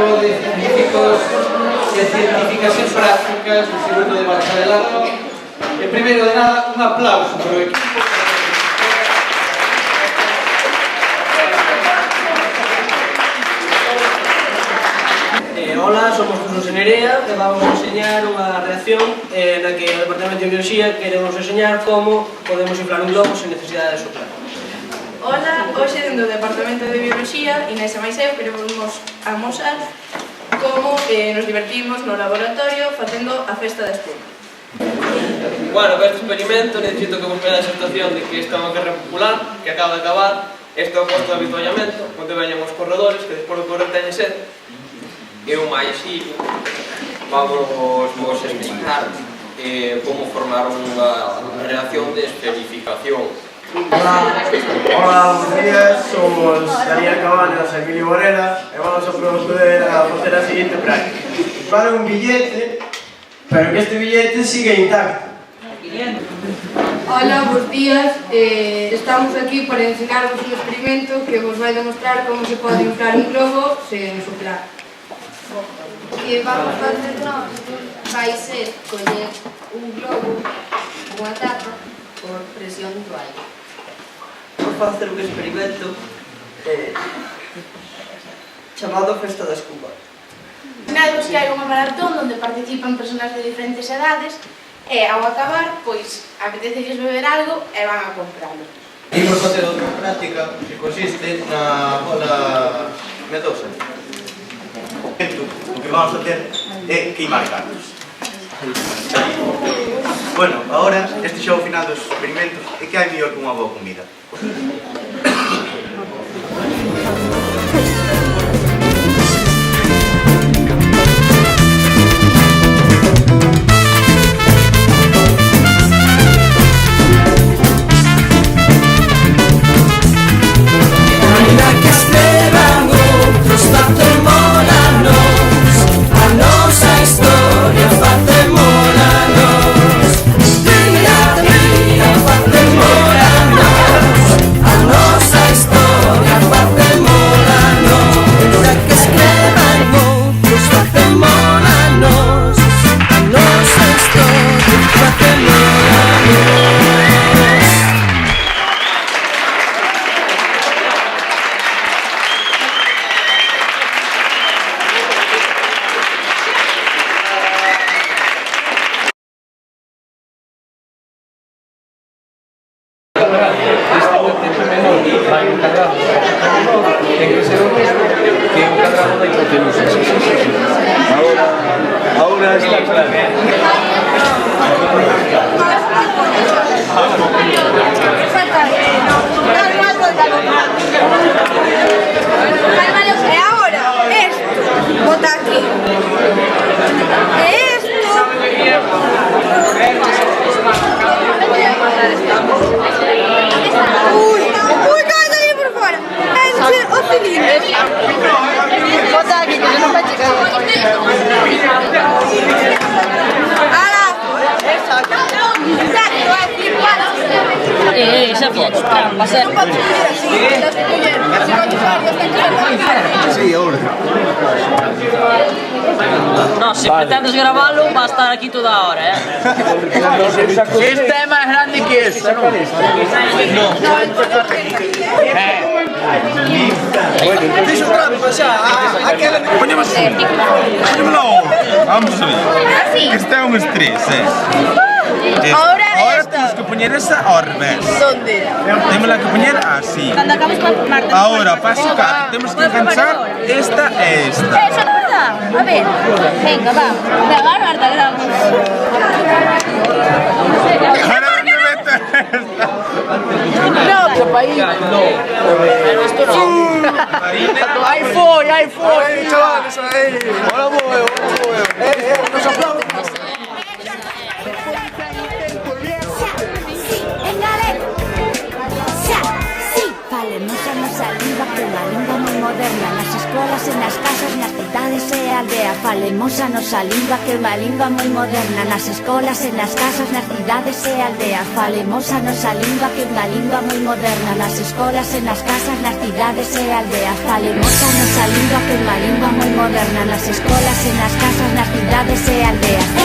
grupo de científicos e científicas en prácticas do segundo de bacharelado. E primeiro de nada, un aplauso para o equipo. Hola, somos Jesús e Nerea e vamos a enseñar unha reacción na que o Departamento de Biología queremos enseñar como podemos inflar un globo sen necesidade de soplar. Hola, hoxe dentro do Departamento de Biología, Inés e máis eu queremos amosar como nos divertimos no laboratorio facendo a festa da espuma. Bueno, para este experimento necesito que vos veáis a situación de que esta é unha carrera popular que acaba de acabar. Este é o posto de avituallamento, onde veñen os corredores que despois de correr teñen sede. E un maisillo vamos explicar como formar unha reacción de esferificación. Hola, buenos días, somos Daniel Cabanas e Emilio Morena e vamos a proceder a facer a seguinte práctica. Para un billete, pero que este billete siga intacto. Hola, bons días, estamos aquí para enseñarvos un experimento que vos vai demostrar como se pode inflar un globo sen soplar. O que vamos facer nós vai ser coller un globo, unha tapa, por presión do aire. Vamos facer un experimento chamado Festa da Escuma. Imaginadvos que hai unha maratón onde participan persoas de diferentes edades e ao acabar, pois, apetecelles beber algo e van a compralo. Imos facer outra práctica que consiste na bola medosa. O que vamos a facer é queimar cartos. Bueno, agora, este xa é o final dos experimentos e que hai mellor que unha boa comida. Ahora es la clave. E agora, esto, bota aquí. Uy, cállate ahí por fora. O cilindro. Bota aquí, que yo no me chica. Xa fixeches trampa, certo? Sí, ahora. No, se pretendes gravalo, va a estar aquí toda a hora, Esta é máis grande que esta, non? Fixo trampa xa. Poñemos vamos a ver. Este é un estrés, Ahora temos que poñer esa ao revés. ¿Dónde? Temos que poñer así. Cando acabes con Marta. Ahora, para socar, temos que enganchar esta e esta. Eso é verdad. A ver, venga, va. Venga, Marta, grabamos. Ahora onde mete esta? No, que país. Pero isto non. Aí foi. Chavales, aí. Hola, moi, nos aplausos. Falemos a nosa lingua que é unha lingua moi moderna nas escolas e nas casas, nas cidades cidades e aldeas. Falemos a nosa lingua, que é unha lingua moi moderna. Nas escolas e nas casas, nas cidades e aldeas. Falemos a nosa lingua, que é unha lingua moi moderna. Nas escolas e nas casas, nas cidades e aldeas. Falemos a nosa lingua, que é unha lingua moi moderna. Nas escolas e nas casas, nas cidades e aldeas.